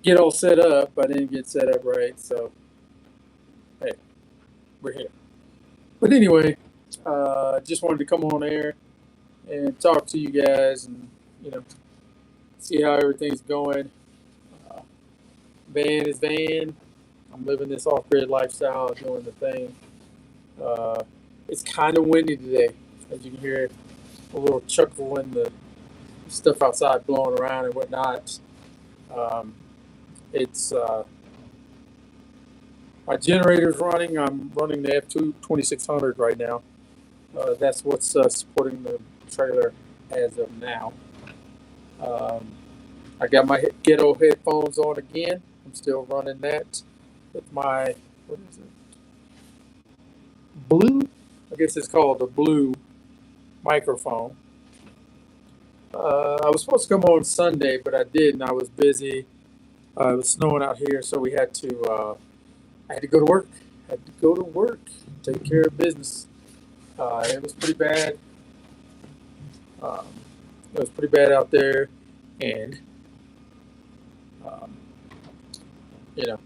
get all set up. I didn't get set up right, so hey, we're here. But anyway, just wanted to come on air and talk to you guys, and you know, see how everything's going. Uh, Van is van. I'm living this off-grid lifestyle, doing the thing. Uh, it's kind of windy today, as you can hear a little chuckle in the stuff outside blowing around and whatnot. Um, it's my generator's running. I'm running the F2 2600 right now. That's what's supporting the trailer as of now. Um, I got my ghetto headphones on again. I'm still running that with my, what is it? Blue? I guess it's called the blue microphone. I was supposed to come on Sunday, but I didn't. I was busy. It was snowing out here, so we had to. I had to go to work. Had to go to work, take care of business. It was pretty bad. Um, it was pretty bad out there, and um, you know,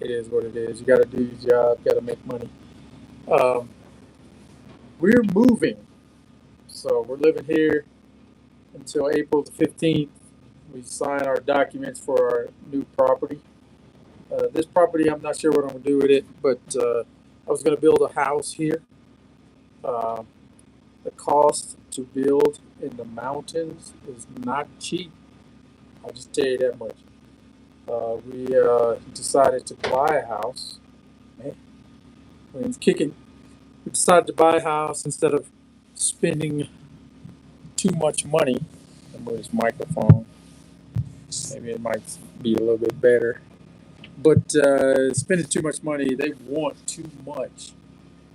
it is what it is. You got to do your job. Got to make money. Um, we're moving, so we're living here until April the 15th. We sign our documents for our new property. This property, I'm not sure what I'm going to do with it, but I was going to build a house here. Uh, the cost to build in the mountains is not cheap. I'll just tell you that much. We decided to buy a house. Man, when it's kicking, we decided to buy a house instead of spending too much money. And with this microphone, maybe it might be a little bit better. But spending too much money, they want too much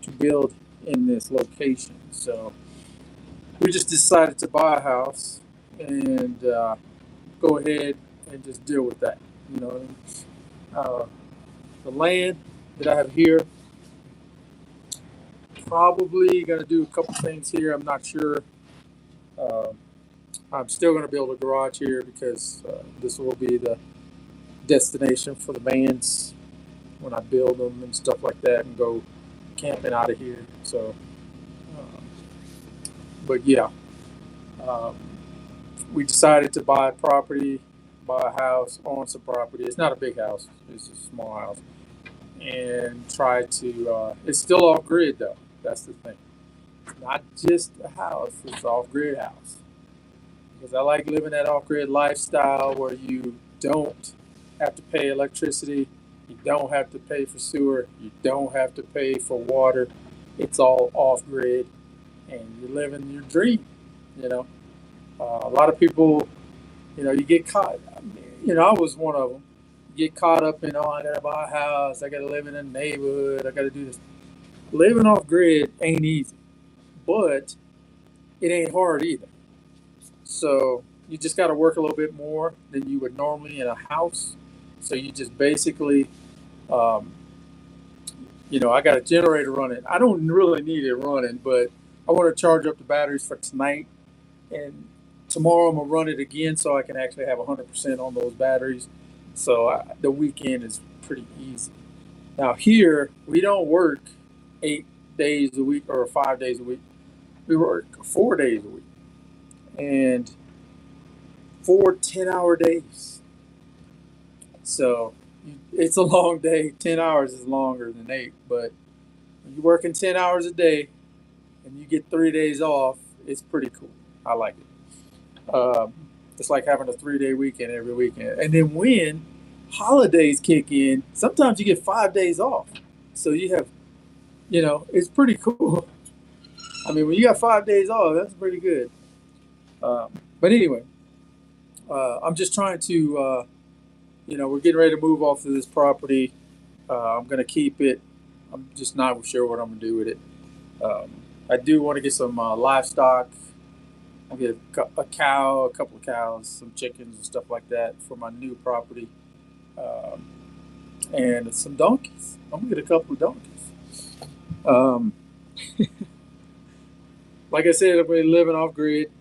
to build in this location. So we just decided to buy a house and go ahead and just deal with that. You know, uh, the land that I have here, probably going to do a couple things here. I'm not sure. Uh, I'm still going to build a garage here because this will be the destination for the vans when I build them and stuff like that and go camping out of here. So, uh, but yeah, um, we decided to buy a property, buy a house on some property. It's not a big house; it's a small house, and try to. It's still off grid though. That's the thing. It's not just a house; it's off grid house. Because I like living that off grid lifestyle where you don't have to pay electricity, you don't have to pay for sewer, you don't have to pay for water. It's all off grid, and you're living your dream. You know, a lot of people, you get caught. I was one of them. You get caught up in, oh, I gotta buy a house, I gotta live in a neighborhood, I gotta do this. Living off grid ain't easy, but it ain't hard either. So you just got to work a little bit more than you would normally in a house. So you just basically, um, I got a generator running. I don't really need it running, but I want to charge up the batteries for tonight. And tomorrow I'm going to run it again so I can actually have 100% on those batteries. So the weekend is pretty easy. Now, here, we don't work 8 days a week or 5 days a week. We work 4 days a week. And 4 10-hour days. So it's a long day. 10 hours is longer than 8. But when you're working 10 hours a day and you get 3 days off, it's pretty cool. I like it. It's like having a 3 day weekend every weekend. And then when holidays kick in, sometimes you get 5 days off. So you have, it's pretty cool. I mean, when you got 5 days off, that's pretty good. But anyway, I'm just trying to, we're getting ready to move off of this property. I'm going to keep it. I'm just not sure what I'm going to do with it. Um, I do want to get some livestock. I'll get a cow, a couple of cows, some chickens and stuff like that for my new property. Um, and some donkeys. I'm going to get a couple of donkeys. Um, like I said, we're living off grid.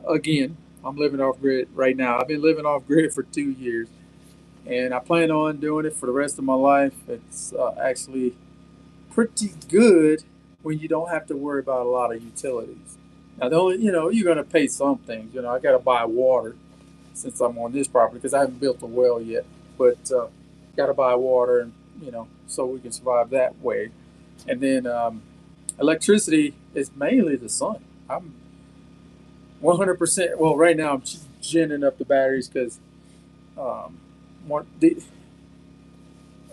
Again, I'm living off grid right now. I've been living off grid for 2 years. and I plan on doing it for the rest of my life. It's actually pretty good when you don't have to worry about a lot of utilities. Now, the only, you're going to pay some things. I got to buy water since I'm on this property because I haven't built a well yet, but got to buy water, and so we can survive that way. And then electricity is mainly the sun. I'm 100%. Well, right now I'm ginning up the batteries because um,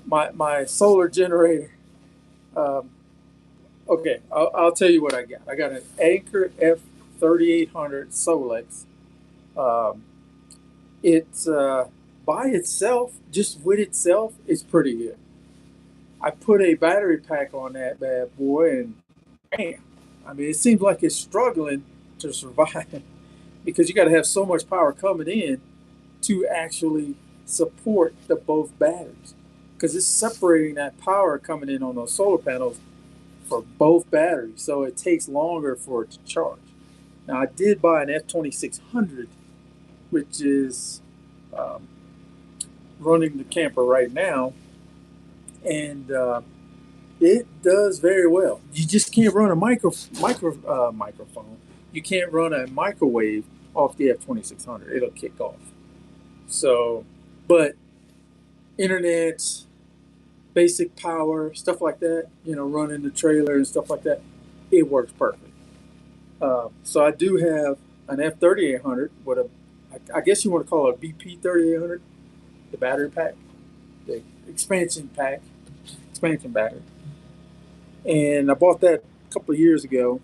my solar generator. Um, okay, I'll tell you what I got. I got an Anchor F3800 Solex. Um, it's by itself, just with itself, it's pretty good. I put a battery pack on that bad boy, and bam! I mean, it seems like it's struggling to survive because you got to have so much power coming in to actually support the both batteries because it's separating that power coming in on those solar panels for both batteries, so it takes longer for it to charge. Now, I did buy an F2600, which is um, running the camper right now, and it does very well. You just can't run a microphone. You can't run a microwave off the F2600. It'll kick off. So, but internet, basic power, stuff like that, running the trailer and stuff like that, it works perfect. So I do have an F3800 with I guess you want to call it a BP 3800, the battery pack, the expansion battery. And I bought that a couple of years ago,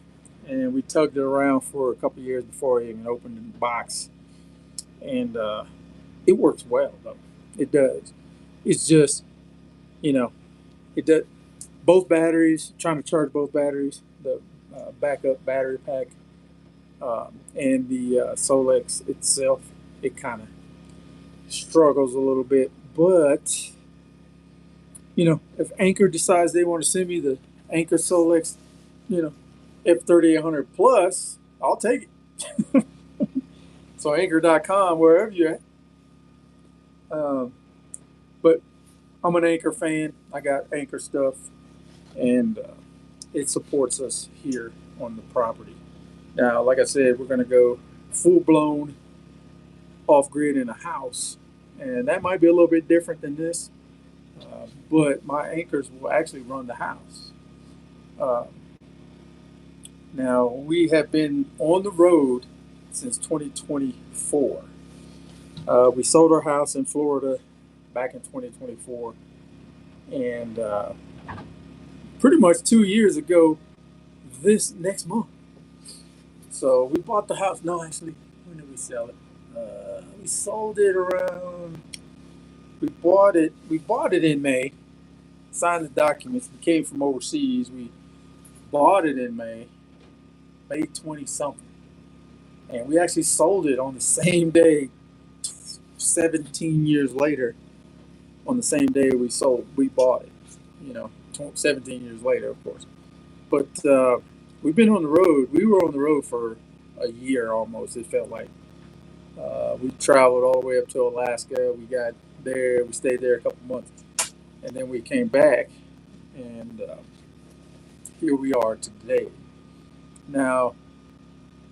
and we tugged it around for a couple of years before I even opened the box. And it works well, though. It does. It's just, you know, it does both batteries, trying to charge both batteries, the backup battery pack, and the Solex itself, it kind of struggles a little bit. But, if Anchor decides they want to send me the Anchor Solex, you know, F3800 Plus, I'll take it. So Anchor.com, wherever you're at. Um, but I'm an Anchor fan. I got Anchor stuff, and it supports us here on the property. Now, like I said, we're going to go full blown off grid in a house, and that might be a little bit different than this. But my anchors will actually run the house. Uh, Now, we have been on the road since 2024. We sold our house in Florida back in 2024, and pretty much 2 years ago, this next month. So we bought the house. No, actually, when did we sell it? We sold it around. We bought it. We bought it in May. Signed the documents. We came from overseas. We bought it in May 20 something, and we actually sold it on the same day, 17 years later. On the same day we bought it. 17 years later, of course. But we've been on the road. We were on the road for a year almost. It felt like we traveled all the way up to Alaska. We got there. We stayed there a couple months, and then we came back, and here we are today. Now,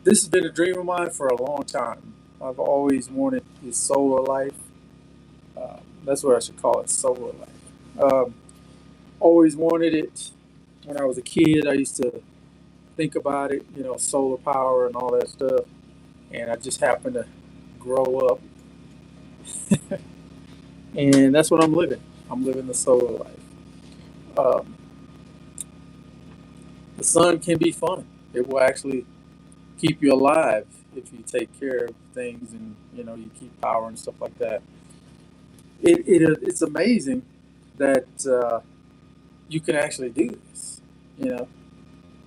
this has been a dream of mine for a long time. I've always wanted this solar life. That's what I should call it, solar life. Always wanted it. When I was a kid, I used to think about it, solar power and all that stuff. And I just happened to grow up. And that's what I'm living. I'm living the solar life. Um, the sun can be fun. It will actually keep you alive if you take care of things, and you keep power and stuff like that. It's amazing that you can actually do this. You know,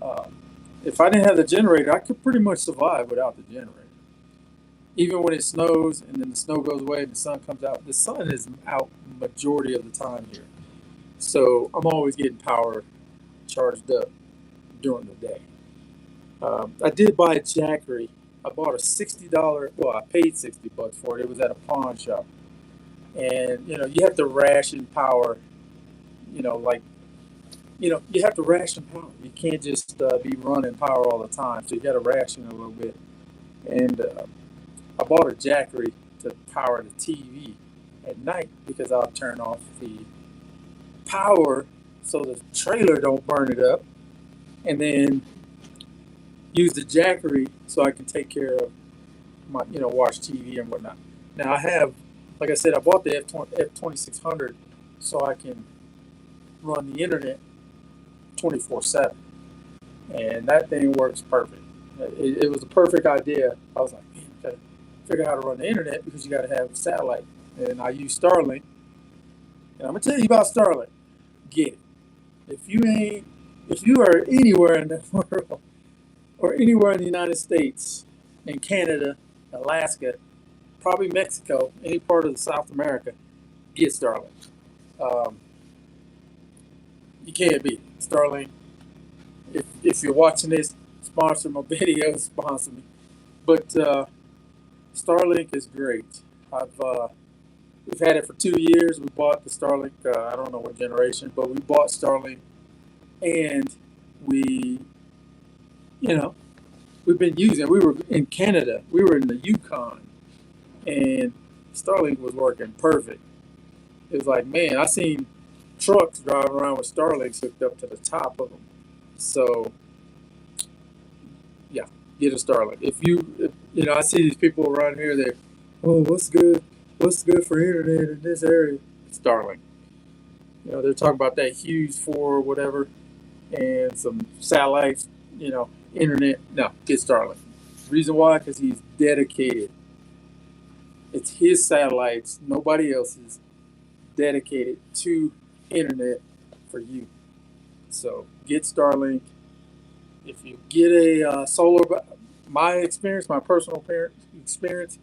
um, if I didn't have the generator, I could pretty much survive without the generator. Even when it snows and then the snow goes away and the sun comes out, the sun is out majority of the time here. So I'm always getting power charged up during the day. I did buy a Jackery. I bought a $60. Well, I paid $60 for it. It was at a pawn shop, and you have to ration power. Like you have to ration power. You can't just be running power all the time. So you got to ration a little bit. And I bought a Jackery to power the TV at night because I'll turn off the power so the trailer don't burn it up, and then use the Jackery so I can take care of my watch TV and whatnot. Now I have, like I said, I bought the F2600 so I can run the internet 24/7, and that thing works perfect. It was a perfect idea. I was like, man, I gotta figure out how to run the internet because you got to have satellite, and I use Starlink. And I'm gonna tell you about Starlink. Get it. If you are anywhere in the world or anywhere in the United States, in Canada, Alaska, probably Mexico, any part of South America, get Starlink. Um, you can't beat it. Starlink. If you're watching this, sponsor my video, sponsor me. But Starlink is great. We've had it for 2 years. We bought the Starlink. I don't know what generation, but we bought Starlink, and we, you know, we've been using it. We were in Canada. We were in the Yukon, and Starlink was working perfect. It was like, man, I seen trucks driving around with Starlinks hooked up to the top of them. So, yeah, get a Starlink. If I see these people around here. They're, oh, what's good? What's good for internet in this area? Starlink. They're talking about that huge 4 or whatever, and some satellites. Internet. No, get Starlink. Reason why? Because he's dedicated. It's his satellites, nobody else's, dedicated to internet for you. So get Starlink. If you get a my personal experience,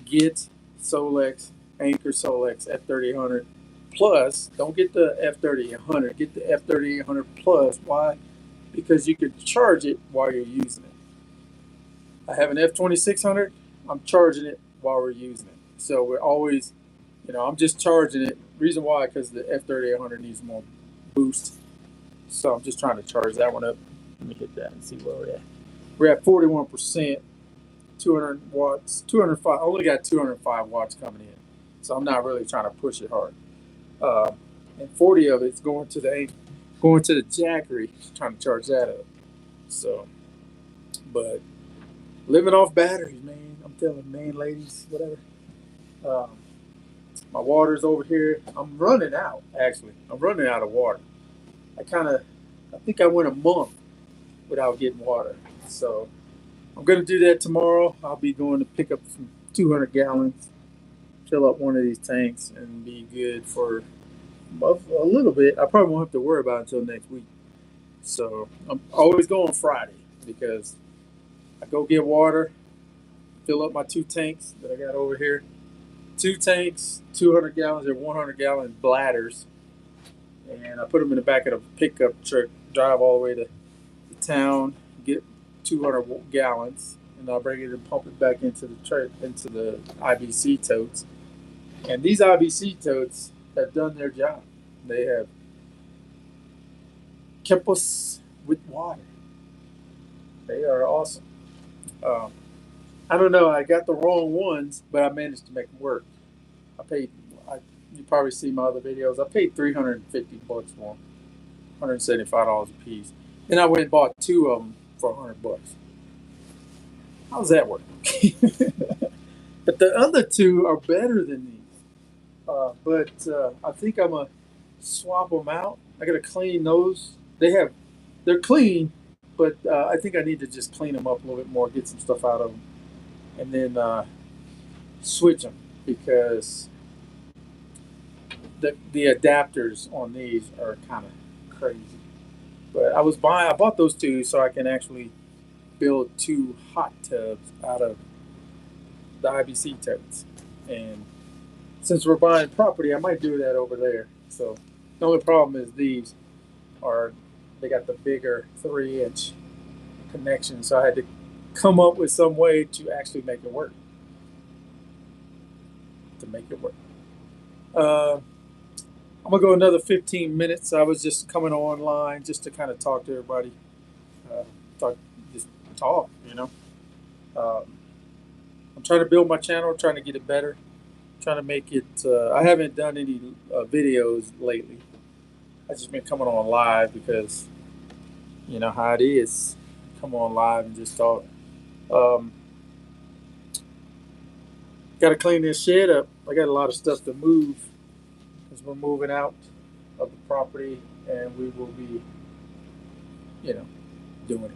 get Solex, Anchor Solex F3800 Plus. Don't get the F3800. Get the F3800 Plus. Why? Because you can charge it while you're using it. I have an F2600. I'm charging it while we're using it. So we're always, I'm just charging it. Reason why? Because the F3800 needs more boost. So I'm just trying to charge that one up. Let me hit that and see where we're at. We're at 41%, 200 watts, 205. I only got 205 watts coming in. So I'm not really trying to push it hard. And 40 of it's going to the Jackery, trying to charge that up. So, but living off batteries, man. I'm telling man, ladies, whatever. My water's over here. I'm running out, actually. I'm running out of water. I think I went a month without getting water. So I'm going to do that tomorrow. I'll be going to pick up some 200 gallons, fill up one of these tanks, and be good for a little bit. I probably won't have to worry about it until next week. So I'm always going Friday because I go get water, fill up my 2 tanks that I got over here. 2 tanks, 200 gallons. They're 100-gallon bladders. And I put them in the back of the pickup truck, drive all the way to town, get 200 gallons, and I'll bring it and pump it back into the IBC totes. And these IBC totes have done their job. They have kept us with water. They are awesome. I don't know. I got the wrong ones, but I managed to make them work. You probably see my other videos. I paid $350 for them, $175 a piece. Then I went and bought 2 of them for $100. How's that work? But the other 2 are better than these. But I think I'm gonna swap them out. I gotta clean those. They're clean, but I think I need to just clean them up a little bit more, get some stuff out of them, and then switch them because the adapters on these are kind of crazy. But I bought those 2 so I can actually build 2 hot tubs out of the IBC totes. And since we're buying property, I might do that over there. So the only problem is they got the bigger 3-inch connection, so I had to come up with some way to actually make it work. I'm gonna go another 15 minutes. I was just coming online just to kind of talk to everybody, uh, talk, just talk. Um, I'm trying to build my channel, trying to get it better, trying to make it. I haven't done any videos lately. I just been coming on live because you know how it is. Come on live and just talk. Um, Got to clean this shed up. I got a lot of stuff to move because we're moving out of the property, and we will be, you know, doing it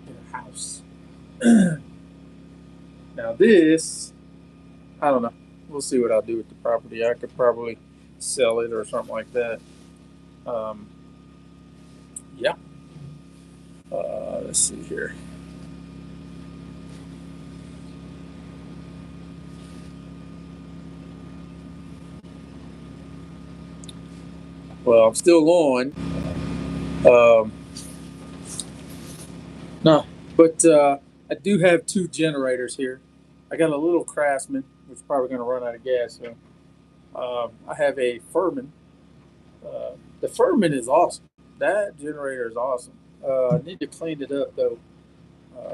in a house. Now this, I don't know. We'll see what I'll do with the property. I could probably sell it or something like that. Um, yeah. Let's see here. Well, I'm still on. Um, no, but I do have two generators here. I got a little Craftsman, which is probably going to run out of gas soon. I have a Furman. The Furman is awesome. That generator is awesome. I need to clean it up though,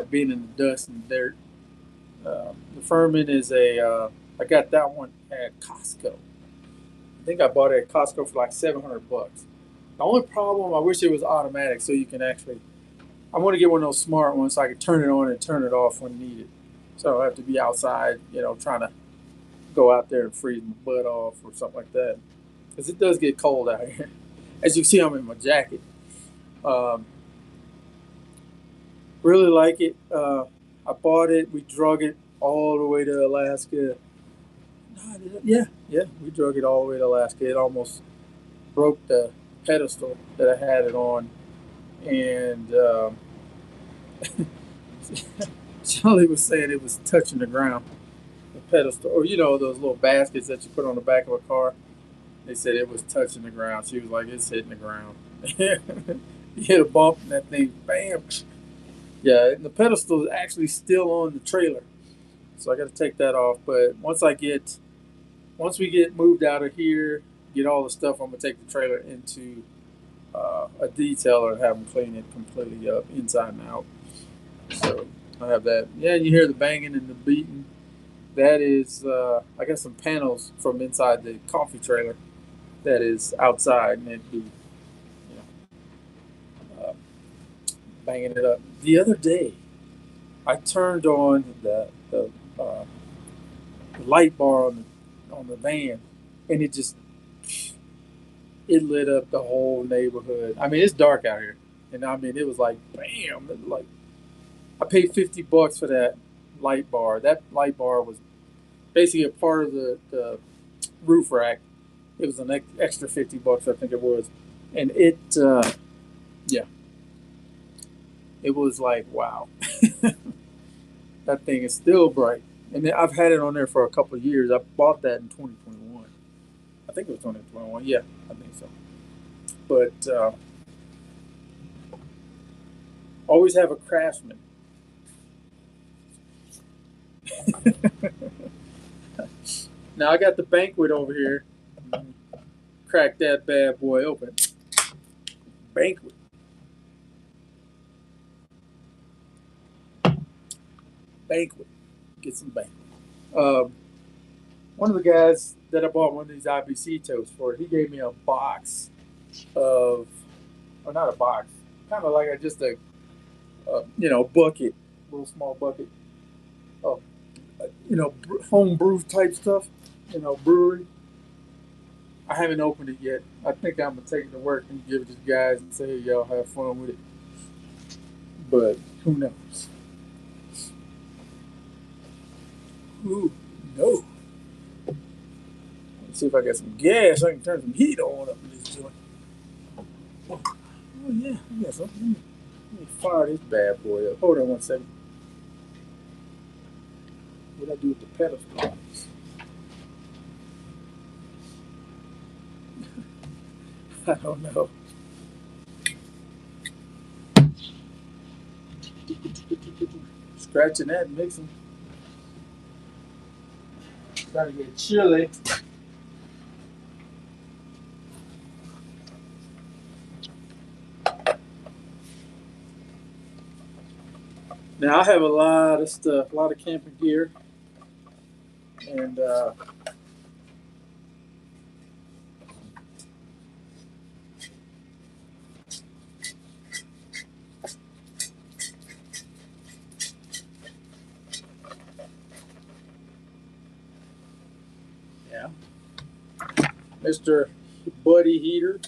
being in the dust and dirt. The Furman is I got that one at Costco. I think I bought it at Costco for like $700. The only problem, I wish it was automatic so you can actually. I want to get one of those smart ones so I can turn it on and turn it off when needed. So I don't have to be outside, trying to go out there and freeze my butt off or something like that. Because it does get cold out here. As you can see, I'm in my jacket. Um, really like it. I bought it. We drug it all the way to Alaska. No, yeah, we drug it all the way to Alaska. It almost broke the pedestal that I had it on, and Charlie was saying it was touching the ground, the pedestal, or those little baskets that you put on the back of a car. They said it was touching the ground. She was like, "It's hitting the ground." You hit a bump and that thing, bam. Yeah, and the pedestal is actually still on the trailer, so I got to take that off. But once we get moved out of here, get all the stuff, I'm gonna take the trailer into a detailer and have them clean it completely up, inside and out. So I have that. Yeah, you hear the banging and the beating. That is, I got some panels from inside the coffee trailer that is outside, and it'd be, banging it up. The other day, I turned on uh, the light bar on the van, and it lit up the whole neighborhood. I mean, it's dark out here, and I mean, it was like bam, like I paid $50 for that light bar. That light bar was basically a part of the roof rack. It was an extra $50, I think it was, and yeah, it was like wow, that thing is still bright, and I've had it on there for a couple of years. I bought that in 2021. I think it was 2021. Yeah, I think so. But always have a Craftsman. Now I got the banquet over here. Crack that bad boy open. Banquet. Banquet. Get some banquet. Um, One of the guys that I bought one of these IBC totes for, he gave me a box of, or not a box, kind of like just a bucket, little small bucket of, home brew type stuff, brewery. I haven't opened it yet. I think I'm gonna take it to work and give it to the guys and say, hey, y'all have fun with it. But who knows? Who knows? Let's see if I got some gas. I can turn some heat on up in this joint. Oh yeah, I got something. Let me fire this bad boy up. Hold on 1 second. What do I do with the pedestal? I don't know. Scratching that and mixing. Starting to get chilly. Now I have a lot of stuff, a lot of camping gear, and yeah, Mr. Buddy Heater.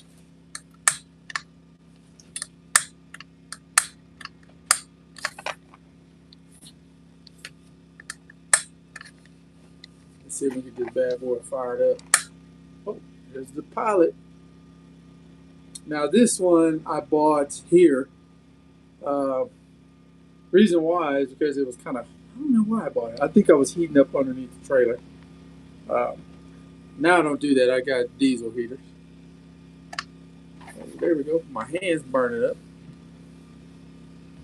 Let's see if we can get this bad boy fired up. Oh, there's the pilot. Now this one I bought here. Uh, reason why is because it was kind of, I don't know why I bought it. I think I was heating up underneath the trailer. Um, now I don't do that. I got diesel heaters. Oh, there we go. My hand's burning up.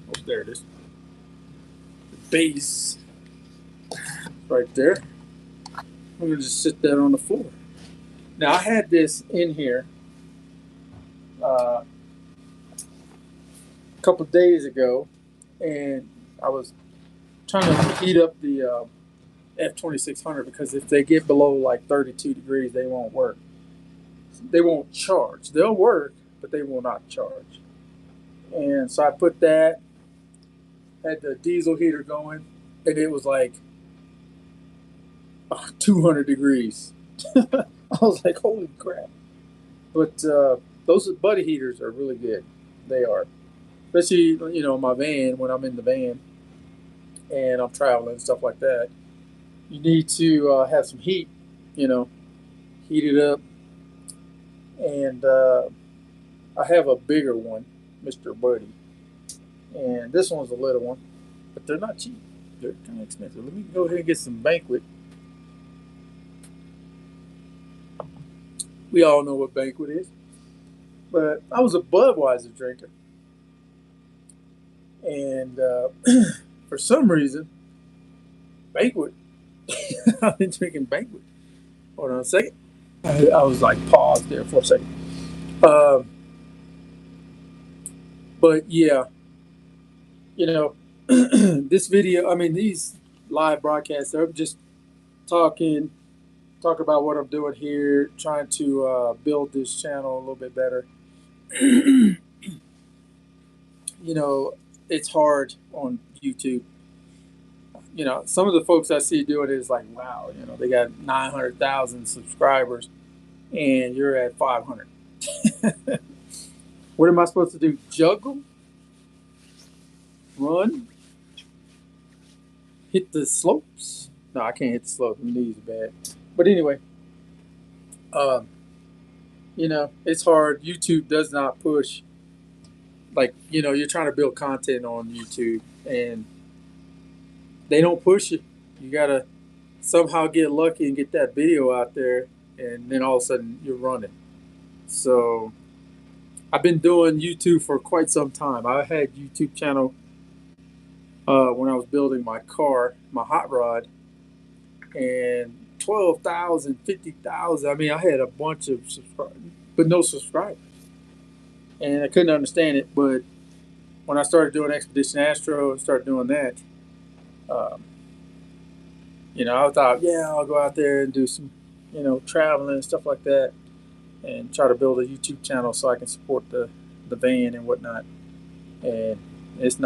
Oh, there it is. The base right there. I'm gonna just sit that on the floor. Now I had this in here a couple days ago, and I was trying to heat up the F2600 because if they get below like 32 degrees, they won't work. They won't charge. They'll work, but they will not charge. And so I put that, had the diesel heater going, and it was like 200 degrees. I was like, holy crap. But those buddy heaters are really good. They are. Especially, my van, when I'm in the van and I'm traveling and stuff like that. You need to have some heat, heat it up. And I have a bigger one, Mr. Buddy. And this one's a little one, but they're not cheap. They're kind of expensive. Let me go ahead and get some Banquet. We all know what Banquet is. But I was a Budweiser drinker. And for some reason, Banquet, I've been drinking Banquet. Hold on a second. I was like paused there for a second. But yeah, this video, I mean, these live broadcasts, I'm just talk about what I'm doing here, trying to build this channel a little bit better. It's hard on YouTube. Some of the folks I see doing it is like, wow, they got 900,000 subscribers and you're at 500. What am I supposed to do? Juggle? Run? Hit the slopes? No, I can't hit the slopes. My knees are bad. But anyway, it's hard. YouTube does not push. Like, you're trying to build content on YouTube and they don't push it. You got to somehow get lucky and get that video out there, and then all of a sudden you're running. So I've been doing YouTube for quite some time. I had YouTube channel when I was building my car, my hot rod, and 12,000, 50,000. I mean, I had a bunch of subscribers, but no subscribers. And I couldn't understand it. But when I started doing Expedition Astro and started doing that, I thought, yeah, I'll go out there and do some, traveling and stuff like that, and try to build a YouTube channel so I can support the van and whatnot. And it's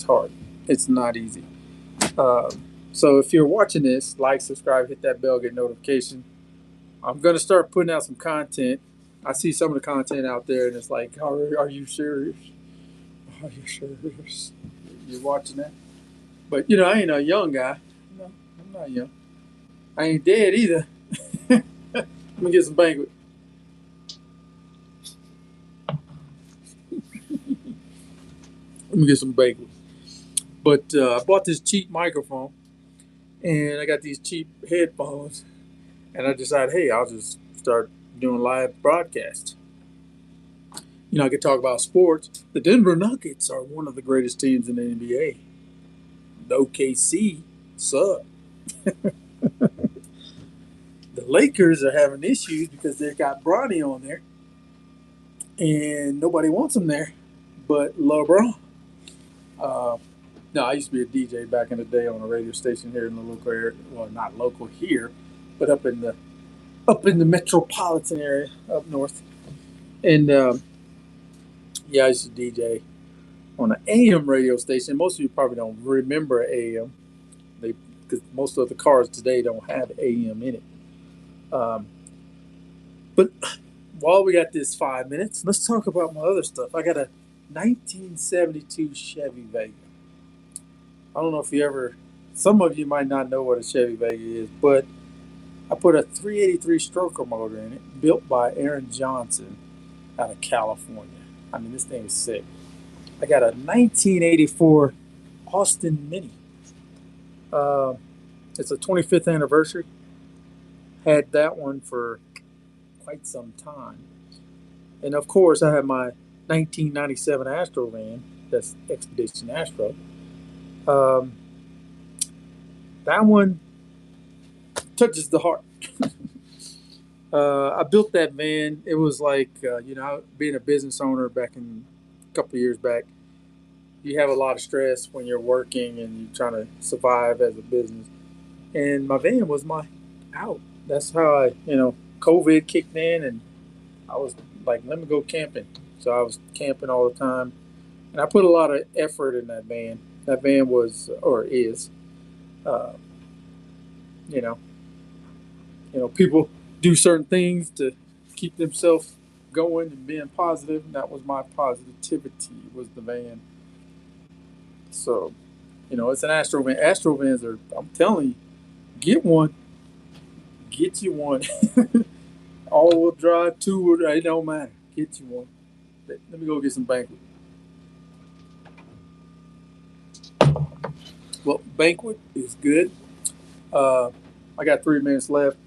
hard. It's not easy. So if you're watching this, like, subscribe, hit that bell, get notification. I'm going to start putting out some content. I see some of the content out there, and it's like, are you serious? Are you serious? You're watching that? But, I ain't a young guy. No, I'm not young. I ain't dead either. Let me get some Banquet. Let me get some Banquet. But I bought this cheap microphone, and I got these cheap headphones, and I decided, hey, I'll just start doing live broadcasts. I could talk about sports. The Denver Nuggets are one of the greatest teams in the NBA. The OKC suck. The Lakers are having issues because they've got Bronny on there, and nobody wants him there but LeBron. No, I used to be a DJ back in the day on a radio station here in the local area. Well, not local here, but up in the metropolitan area up north. And yeah, I used to DJ on an AM radio station. Most of you probably don't remember AM. They because most of the cars today don't have AM in it. Um, but while we got this 5 minutes, let's talk about my other stuff. I got a 1972 Chevy Vega. I don't know if you ever. Some of you might not know what a Chevy Vega is, but I put a 383 stroker motor in it, built by Aaron Johnson out of California. I mean, this thing is sick. I got a 1984 Austin Mini. Uh, it's a 25th anniversary. Had that one for quite some time. And of course, I have my 1997 Astro van. That's Expedition Astro. Um, that one touches the heart. I built that van. It was like, being a business owner back in a couple of years back, you have a lot of stress when you're working and you're trying to survive as a business. And my van was my out. That's how COVID kicked in, and I was like, let me go camping. So I was camping all the time, and I put a lot of effort in that van. That van was or is, uh, you know, people do certain things to keep themselves going and being positive. And that was my positivity was the van. So, it's an Astro van. Astro vans are, I'm telling you, get one, get you one. All-wheel drive, two-wheel drive, it don't matter. Get you one. Let me go get some Banquet. Well, Banquet is good. Uh, I got 3 minutes left.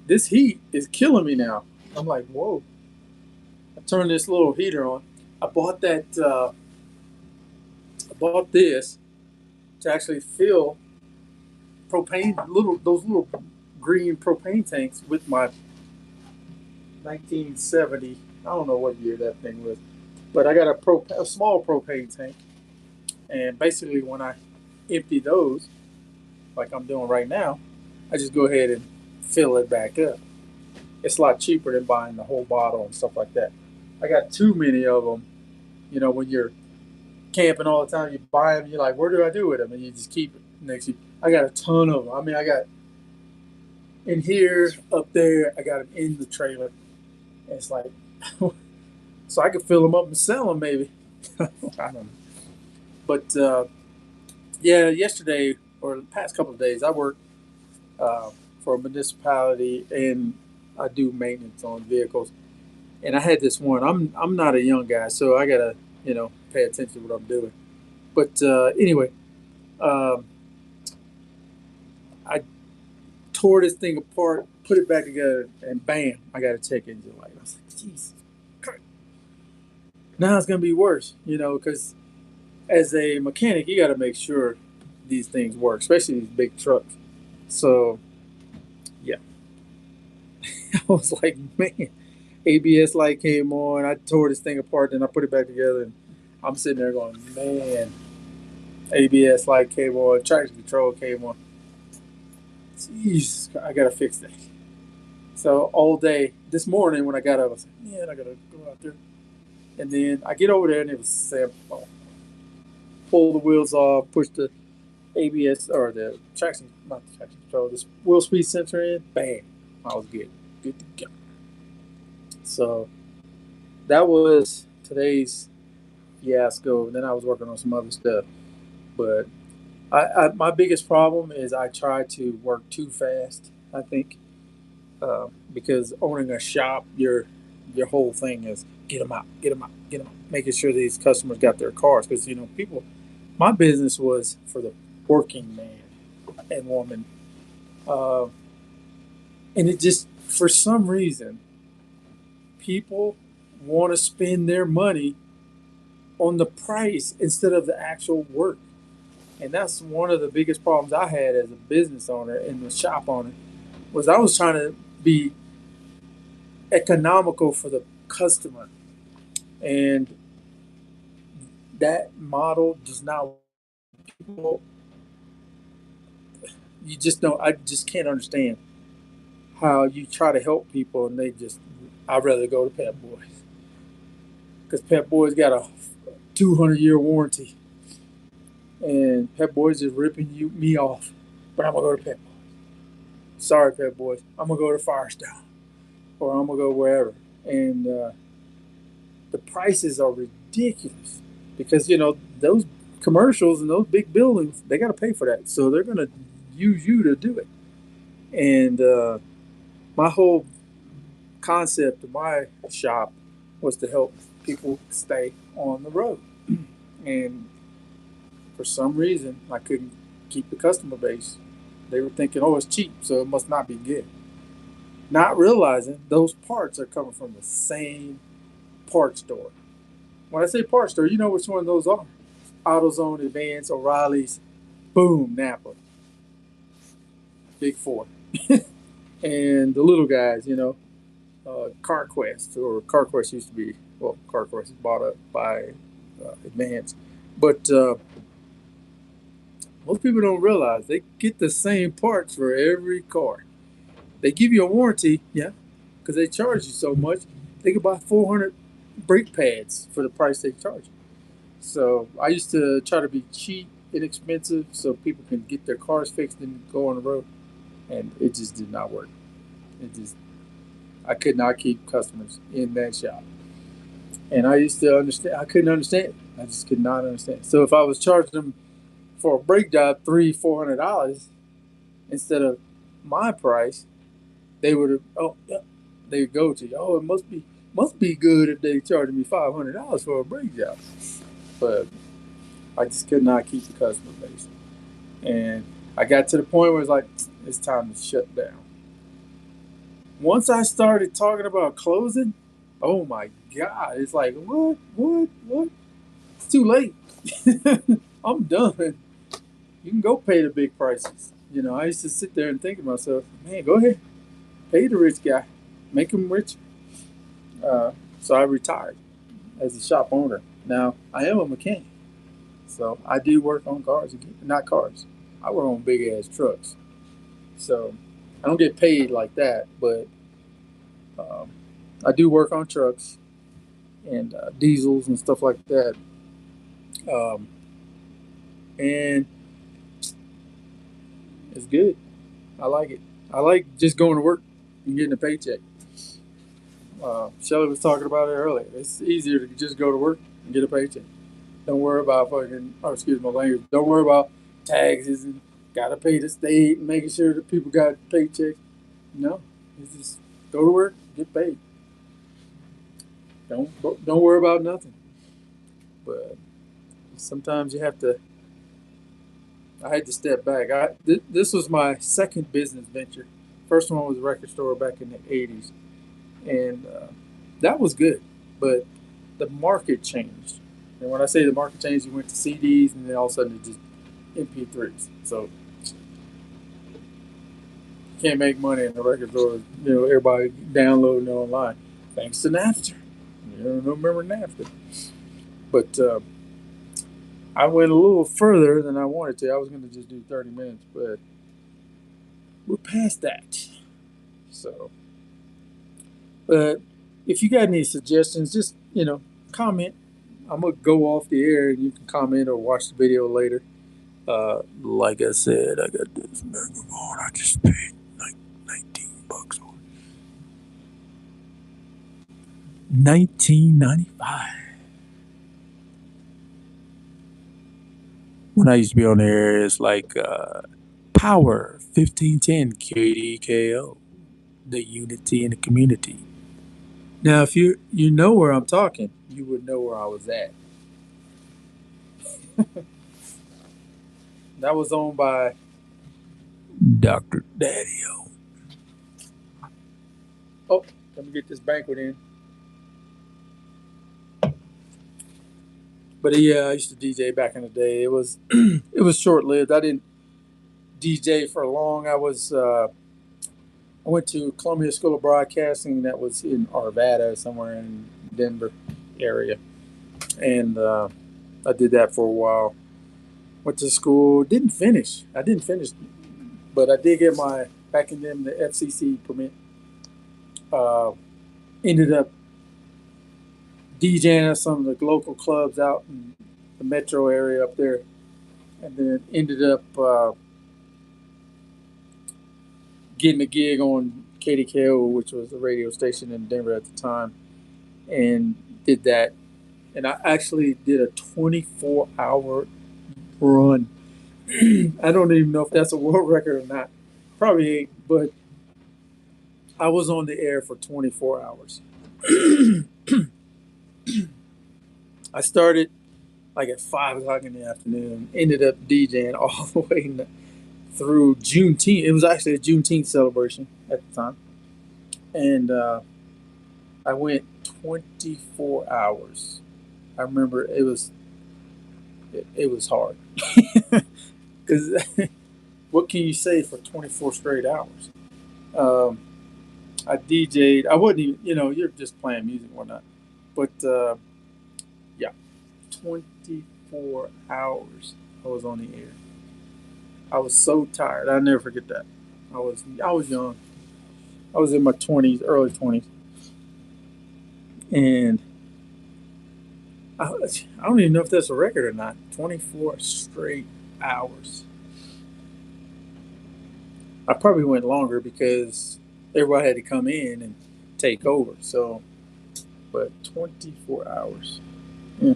This heat is killing me now. I'm like, whoa. I turned this little heater on. I bought that. I bought this to actually fill propane, those little green propane tanks with my 1970. I don't know what year that thing was, but I got a small propane tank, and basically when I empty those, like I'm doing right now, I just go ahead and fill it back up. It's a lot cheaper than buying the whole bottle and stuff like that. I got too many of them. When you're camping all the time, you buy them, you're like, where do I do with them? And you just keep it. Next, I got a ton of them. I mean, I got in here, up there, I got them in the trailer. And it's like, so I could fill them up and sell them maybe. I don't know. But yeah, yesterday or the past couple of days, I worked for a municipality and I do maintenance on vehicles. And I had this one. I'm not a young guy, so I gotta pay attention to what I'm doing. But anyway, um, I tore this thing apart, put it back together, and bam, I got a check engine light. I was like, jeez, now it's gonna be worse, because as a mechanic, you got to make sure these things work, especially these big trucks. So yeah, I was like, man, ABS light came on. I tore this thing apart, then I put it back together, and I'm sitting there going, man, ABS light came on, traction control came on. Jeez, I gotta fix that. So all day this morning when I got up, I was like, man, I gotta go out there. And then I get over there and it was simple. Pull the wheels off, push the ABS or the traction, not the traction control, this wheel speed sensor in, bam, I was good to go. So that was today's fiasco. Then I was working on some other stuff, but my biggest problem is I try to work too fast. I think because owning a shop, your whole thing is get them out, get them out, get them out, making sure these customers got their cars. Because people, my business was for the working man and woman, uh, and it just for some reason people want to spend their money on the price instead of the actual work. And that's one of the biggest problems I had as a business owner and the shop owner was I was trying to be economical for the customer. And that model does not work people, you just don't. I just can't understand how you try to help people and they just. I'd rather go to Pep Boys because Pep Boys got a 200-year warranty, and Pep Boys is ripping me off. But I'm gonna go to Pep Boys. Sorry, Pep Boys. I'm gonna go to Firestone or I'm gonna go wherever. And the prices are ridiculous because those commercials and those big buildings, they got to pay for that, so they're gonna use you to do it. And my whole concept of my shop was to help people stay on the road. And for some reason, I couldn't keep the customer base. They were thinking, oh, it's cheap, so it must not be good. Not realizing those parts are coming from the same part store. When I say part store, you know which one of those are. AutoZone, Advance, O'Reilly's, boom, Napa, Big Four. And the little guys, CarQuest, or CarQuest used to be, well, CarQuest is bought up by Advance. But most people don't realize they get the same parts for every car. They give you a warranty, yeah, because they charge you so much. They could buy 400 brake pads for the price they charge you. So I used to try to be cheap, inexpensive, so people can get their cars fixed and go on the road. And it just did not work. I could not keep customers in that shop. And I used to understand, I couldn't understand. I just could not understand. So if I was charging them for a brake job $300-400 instead of my price, they would have, oh yeah, they would go to, oh, it must be good if they charging me $500 for a brake job. But I just could not keep the customer base. And I got to the point where it's like, it's time to shut down. Once I started talking about closing, oh my God, it's like, what? It's too late. I'm done. You can go pay the big prices. I used to sit there and think to myself, man, go ahead, pay the rich guy, make him rich. So I retired as a shop owner. Now I am a mechanic, so I do work on cars, not cars. I work on big ass trucks. So I don't get paid like that, but um, I do work on trucks and diesels and stuff like that. Um, and it's good. I like it. I like just going to work and getting a paycheck. Shelly was talking about it earlier. It's easier to just go to work and get a paycheck. Don't worry about excuse my language. Don't worry about taxes and gotta pay the state and making sure that people got paychecks. No, it's just go to work, get paid. Don't worry about nothing. But sometimes you have to. I had to step back. This was my second business venture. First one was a record store back in the '80s, and that was good. But the market changed, and when I say the market changed, you went to CDs, and then all of a sudden it just MP3s. So you can't make money in the record store. Everybody downloading it online. Thanks to Napster. You don't remember Napster, but I went a little further than I wanted to. I was going to just do 30 minutes, but we're past that. So, but if you got any suggestions, just comment. I'm gonna go off the air, and you can comment or watch the video later. Like I said, I got this microphone. I just paid like $19 on it. 19.95. When I used to be on there, it's like Power 1510 KDKO, the unity in the community. Now, if you know where I'm talking, you would know where I was at. That was owned by Dr. Daddy-O. Oh, let me get this banquet in. But yeah, I used to DJ back in the day. It was it was short lived. I didn't DJ for long. I went to Columbia School of Broadcasting. That was in Arvada, somewhere in Denver area, and I did that for a while. Went to school. Didn't finish. I didn't finish, but I did get my back in them the FCC permit. Uh, Ended up DJing at some of the local clubs out in the metro area up there, and then ended up getting a gig on KDKO, which was a radio station in Denver at the time, and did that. And I actually did a 24-hour run. I don't even know if that's a world record or not. Probably ain't, but I was on the air for 24 hours. I started like at 5 o'clock in the afternoon, ended up DJing all the way through Juneteenth. It was actually a Juneteenth celebration at the time. And I went 24 hours. I remember it was hard. Because what can you say for 24 straight hours? Um, I DJ'd. I wasn't even, you're just playing music and whatnot. But yeah, 24 hours I was on the air. I was so tired. I'll never forget that. I was young. I was in my 20s, early 20s. And I don't even know if that's a record or not. 24 straight hours. I probably went longer because everybody had to come in and take over. So, but 24 hours. Yeah.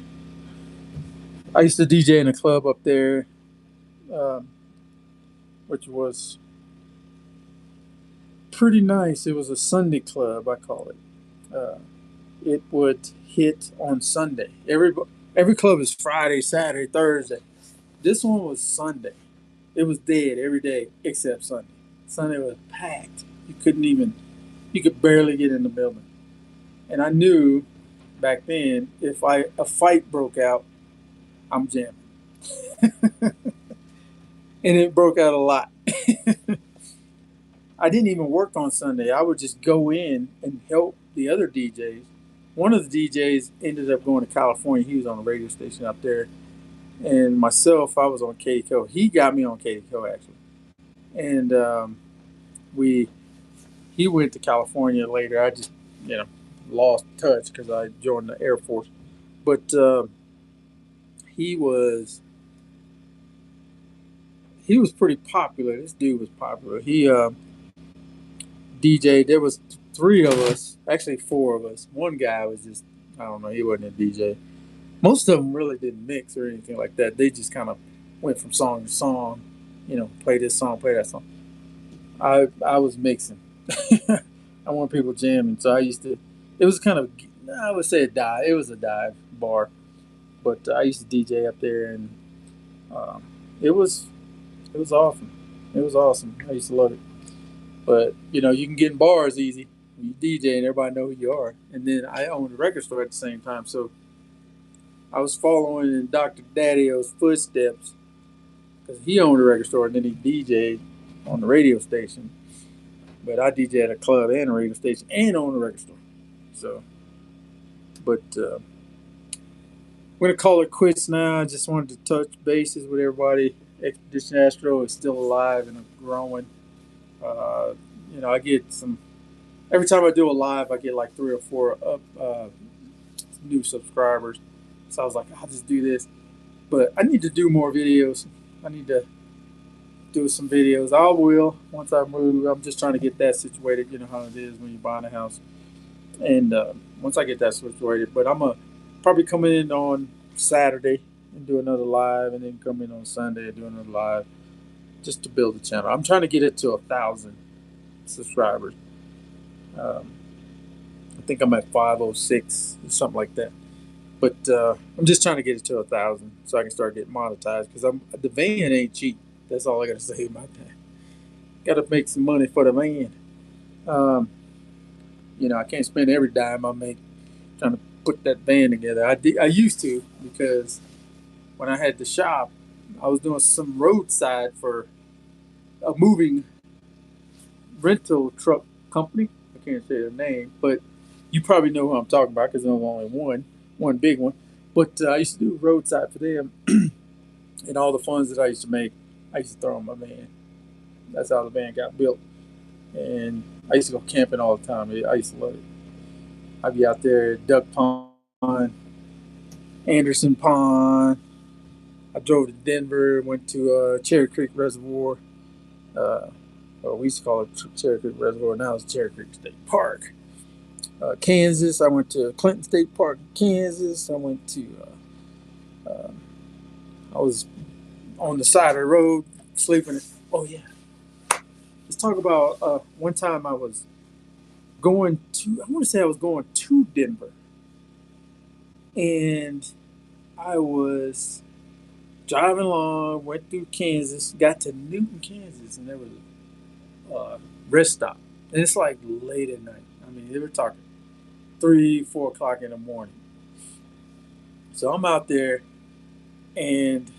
I used to DJ in a club up there, um, which was pretty nice. It was a Sunday club, I call it. It would hit on Sunday. Every club is Friday, Saturday, Thursday. This one was Sunday. It was dead every day except Sunday. Sunday was packed. You could barely get in the building. And I knew back then if a fight broke out, I'm jamming. And it broke out a lot. I didn't even work on Sunday. I would just go in and help the other DJs. One of the DJs ended up going to California. He was on a radio station up there. And myself, I was on KDKO. He got me on KDKO actually. And we he went to California later. I just, lost touch because I joined the Air Force. But he was pretty popular. This dude was popular. He DJ. There was three of us, actually four of us. One guy was just, I don't know, he wasn't a DJ. Most of them really didn't mix or anything like that. They just kind of went from song to song, play this song, play that song. I was mixing. I want people jamming, so I used to. It was kind of, I would say a dive. It was a dive bar, but I used to DJ up there, and um, it was awesome. It was awesome. I used to love it. But you can get in bars easy. You DJ and everybody know who you are. And then I owned a record store at the same time, so I was following in Dr. Daddy-O's footsteps because he owned a record store and then he DJ'd on the radio station. But I DJ at a club and a radio station and owned a record store. So, but I'm gonna call it quits now. I just wanted to touch bases with everybody. Expedition Astro is still alive and growing. I get some. Every time I do a live, I get like 3 or 4 new subscribers. So I was like, I'll just do this. But I need to do more videos. I need to do some videos. I will once I move. I'm just trying to get that situated. You know how it is when you're buying a house. And once I get that situated, but I'm going to probably come in on Saturday and do another live, and then come in on Sunday and do another live just to build the channel. I'm trying to get it to 1,000 subscribers. I think I'm at 506 or something like that. But I'm just trying to get it to 1,000 so I can start getting monetized because the van ain't cheap. That's all I got to say about that. Got to make some money for the van. I can't spend every dime I make trying to put that van together. I used to because when I had the shop, I was doing some roadside for a moving rental truck company. I can't say their name, but you probably know who I'm talking about because there's only one big one. But I used to do roadside for them, And all the funds that I used to make, I used to throw in my van. That's how the van got built. And I used to go camping all the time. I used to love it. I'd be out there at Duck Pond, Anderson Pond. I drove to Denver, went to Cherry Creek Reservoir. Uh, well, we used to call it Cherry Creek Reservoir. Now it's Cherry Creek State Park. Kansas. I went to Clinton State Park, Kansas. I went to. I was on the side of the road sleeping. Oh yeah. Let's talk about one time I was going to. I want to say I was going to Denver, and I was driving along, went through Kansas, got to Newton, Kansas, and there was a rest stop, and it's like late at night. I mean, they were talking 3, 4 o'clock in the morning. So I'm out there, and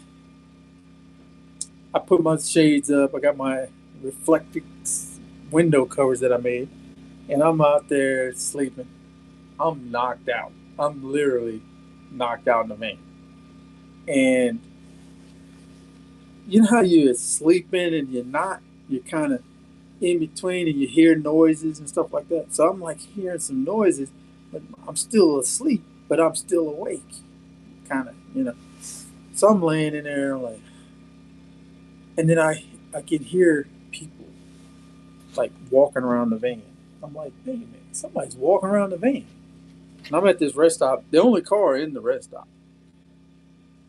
I put my shades up. I got my reflective window covers that I made, and I'm out there sleeping. I'm knocked out. I'm literally knocked out in the van. And you know how you're sleeping and you're not, you're kind of in between and you hear noises and stuff like that. So I'm like hearing some noises, but I'm still asleep, but I'm still awake, kind of. So I'm laying in there like, and then I can hear people like walking around the van. I'm like, hey man, somebody's walking around the van. And I'm at this rest stop, the only car in the rest stop.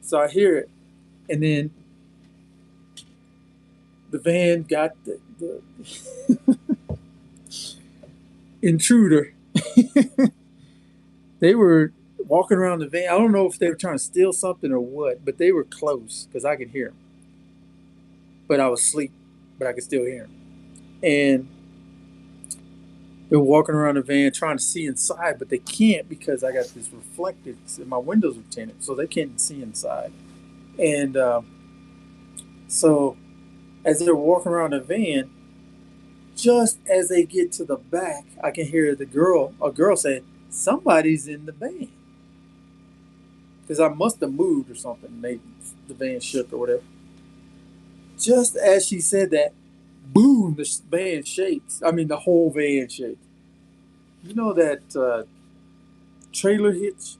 So I hear it, and then the van got the intruder. They were walking around the van. I don't know if they were trying to steal something or what, but they were close because I could hear them. But I was asleep, but I could still hear them. And they were walking around the van trying to see inside, but they can't because I got this reflective, and my windows are tinted, so they can't see inside. And so as they're walking around the van, just as they get to the back, I can hear a girl saying, "Somebody's in the van." Because I must have moved or something. The van shook or whatever. Just as she said that, boom, the van shakes. I mean, the whole van shakes. You know that trailer hitch?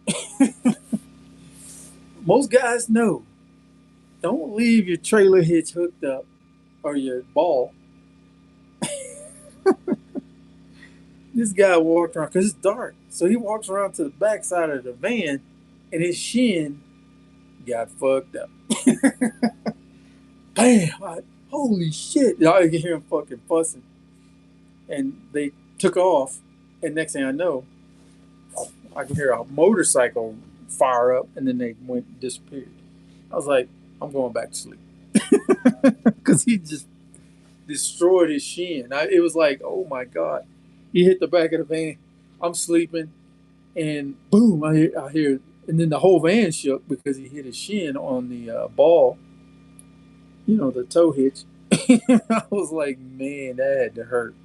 Most guys know. Don't leave your trailer hitch hooked up or your ball. This guy walked around because it's dark. So he walks around to the back side of the van and his shin got fucked up. Bam! Holy shit. Y'all can hear him fucking fussing. And they took off. And next thing I know, I can hear a motorcycle fire up and then they went disappeared. I was like, I'm going back to sleep. Because he just destroyed his shin. It was like, oh my God. He hit the back of the van. I'm sleeping. And boom, I hear, and then the whole van shook because he hit his shin on the ball, the tow hitch. I was like, man, that had to hurt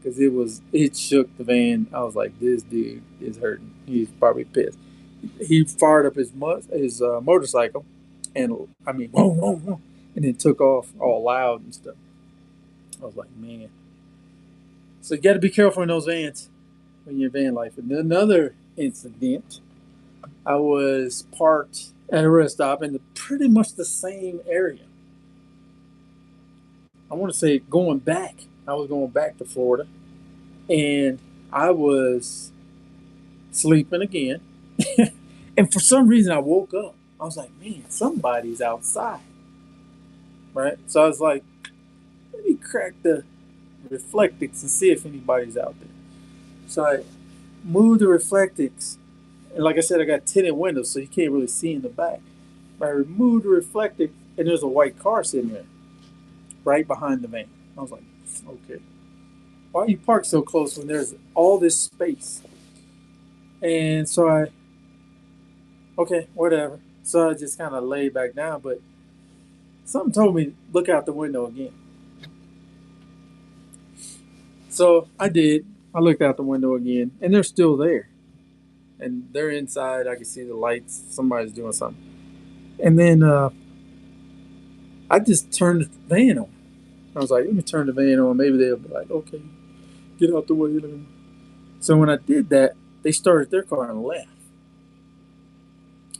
because it shook the van. I was like, this dude is hurting. He's probably pissed. He fired up his motorcycle, and I mean, whoa, whoa, whoa, and then took off all loud and stuff. I was like, man. So you got to be careful in those vans when you're van life. And another incident, I was parked at a rest stop in pretty much the same area. I want to say going back. I was going back to Florida, and I was sleeping again. And for some reason, I woke up. I was like, man, somebody's outside. Right? So I was like, let me crack the reflectix and see if anybody's out there. So I moved the reflectix. And like I said, I got tinted windows, so you can't really see in the back. But I removed the reflectix, and there's a white car sitting there, right behind the van. I was like, okay. Why are you parked so close when there's all this space? And so okay, whatever. So I just kind of laid back down, but something told me, look out the window again. So I did. I looked out the window again, and they're still there. And they're inside. I can see the lights. Somebody's doing something. And then I just turned the van on. I was like, let me turn the van on. Maybe they'll be like, okay, get out the way. So when I did that, they started their car and left.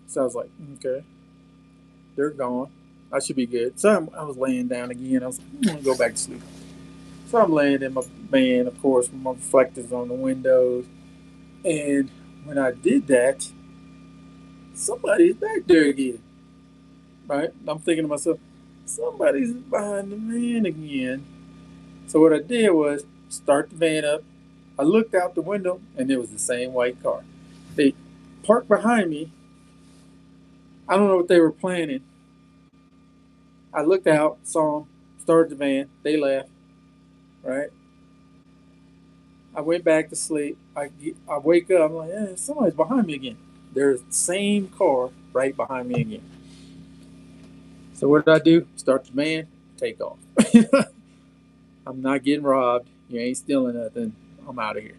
So I was like, okay, they're gone. I should be good. So I was laying down again. I was like, I'm gonna go back to sleep. So I'm laying in my van, of course, with my reflectors on the windows. And when I did that, somebody's back there again. Right? I'm thinking to myself, somebody's behind the van again. So what I did was start the van up. I looked out the window, and it was the same white car. They parked behind me. I don't know what they were planning. I looked out, saw them, started the van. They left. Right? I went back to sleep. I wake up. I'm like, somebody's behind me again. There's the same car right behind me again. So what did I do? Start the van, take off. I'm not getting robbed. You ain't stealing nothing. I'm out of here.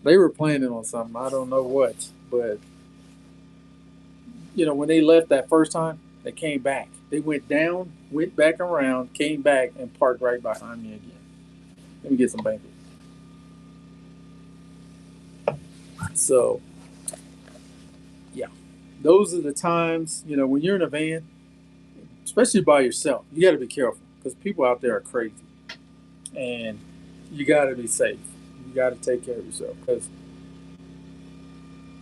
They were planning on something. I don't know what, but when they left that first time, they came back. They went down, went back around, came back, and parked right behind me again. Let me get some bacon. So yeah, those are the times when you're in a van, especially by yourself. You got to be careful because people out there are crazy, and you got to be safe. You got to take care of yourself because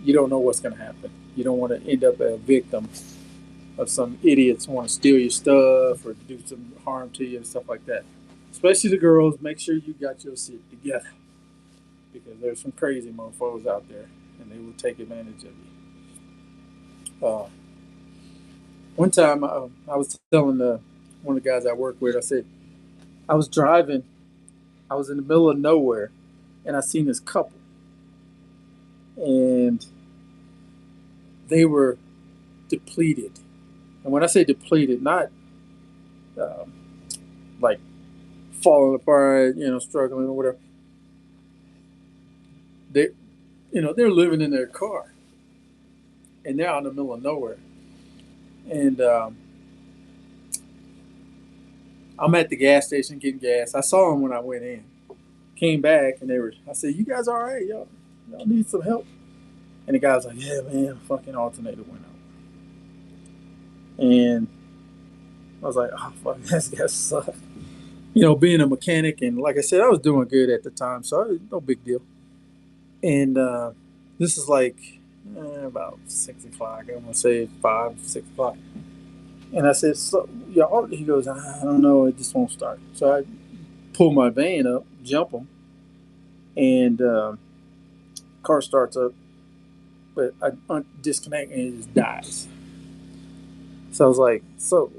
you don't know what's going to happen. You don't want to end up a victim of some idiots who want to steal your stuff or do some harm to you and stuff like that. Especially the girls, make sure you got your shit together because there's some crazy mofos out there and they will take advantage of you. One time I was telling one of the guys I work with, I said, I was driving, I was in the middle of nowhere and I seen this couple and they were depleted. And when I say depleted, not um, like falling apart, struggling or whatever. They, they're living in their car, and they're out in the middle of nowhere. And I'm at the gas station getting gas. I saw them when I went in. Came back, and they were. I said, "You guys all right? Y'all need some help?" And the guy was like, "Yeah, man, fucking alternator went out." And I was like, "Oh fuck, this guy sucks." Being a mechanic, and like I said, I was doing good at the time, so no big deal. And this is like about 6 o'clock. I'm gonna say 5, 6 o'clock. And I said, "So y'all?" He goes, "I don't know. It just won't start." So I pull my van up, jump them, and car starts up, but I disconnect and it just dies. So I was like, "So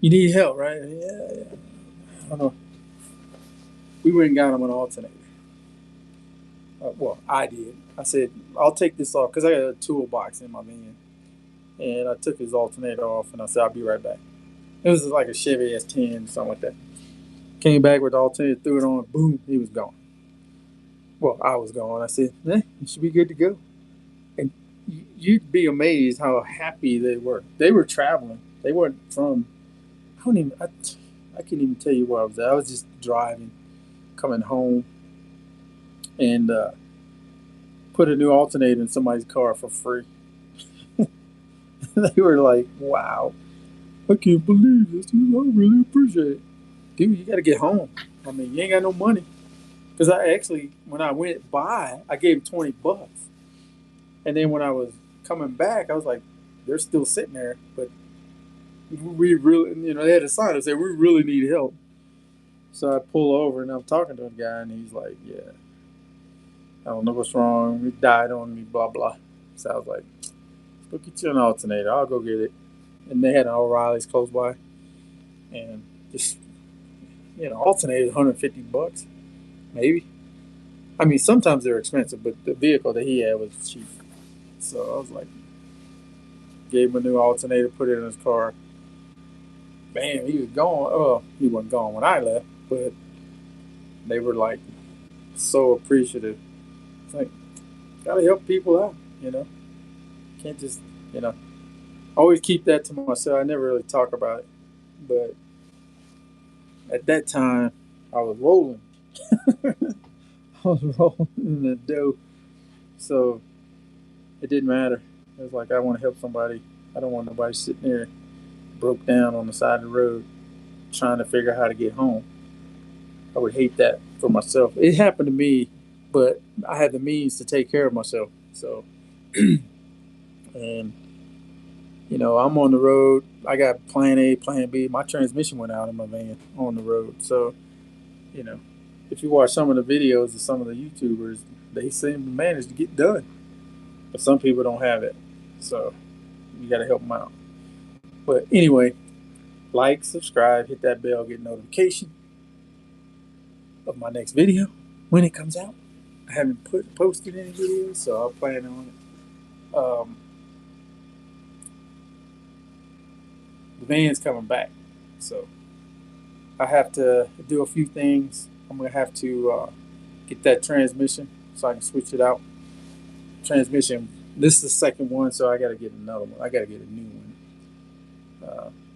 you need help, right?" Yeah, yeah. I don't know. We went and got him an alternator. Well, I did. I said, "I'll take this off," because I got a toolbox in my van. And I took his alternator off, and I said, "I'll be right back." It was like a Chevy S10, something like that. Came back with the alternator, threw it on, boom, he was gone. Well, I was gone. I said, you should be good to go. And you'd be amazed how happy they were. They were traveling. They weren't from, I can't even tell you where I was at. I was just driving, coming home, and put a new alternator in somebody's car for free. They were like, wow, I can't believe this. I really appreciate it. Dude, you got to get home. I mean, you ain't got no money. Because I actually, when I went by, I gave him $20. And then when I was coming back, I was like, they're still sitting there, but we really, they had a sign that said, we really need help. So I pull over and I'm talking to the guy, and he's like, yeah, I don't know what's wrong. It died on me, blah, blah. So I was like, let's go get you an alternator. I'll go get it. And they had an O'Reilly's close by. And just, alternator $150, maybe. I mean, sometimes they're expensive, but the vehicle that he had was cheap. So I was like, gave him a new alternator, put it in his car. Bam, he was gone. Oh, he wasn't gone when I left, but they were like so appreciative. It's like, gotta help people out, Can't just, you know. always keep that to myself. I never really talk about it, but at that time, I was rolling. I was rolling in the dough, so it didn't matter. It was like I want to help somebody. I don't want nobody sitting there broke down on the side of the road trying to figure out how to get home. I would hate that for myself. It happened to me, but I had the means to take care of myself. So, and I'm on the road. I got plan A, plan B. My transmission went out in my van on the road. So, you know, if you watch some of the videos of some of the YouTubers, they seem to manage to get done. But some people don't have it. So, you got to help them out. But anyway, like, subscribe, hit that bell, get notification of my next video when it comes out. I haven't posted any videos, so I'll plan on it. The van's coming back, so I have to do a few things. I'm gonna have to get that transmission so I can switch it out. Transmission. This is the second one, so I got to get another one. I got to get a new one.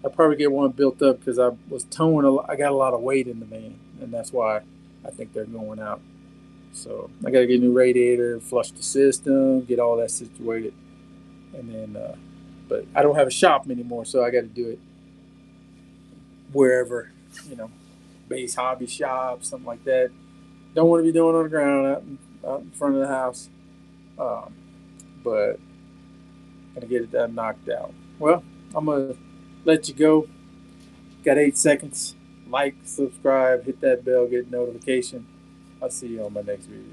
I'll probably get one built up because I was towing. I got a lot of weight in the van, and that's why I think they're going out. So I got to get a new radiator, flush the system, get all that situated, and then. But I don't have a shop anymore, so I got to do it wherever, base hobby shop, something like that. Don't want to be doing it on the ground out in front of the house, but gonna get that knocked out. Well, I'm gonna let you go. Got 8 seconds. Like, subscribe, hit that bell, get notification. I'll see you on my next video.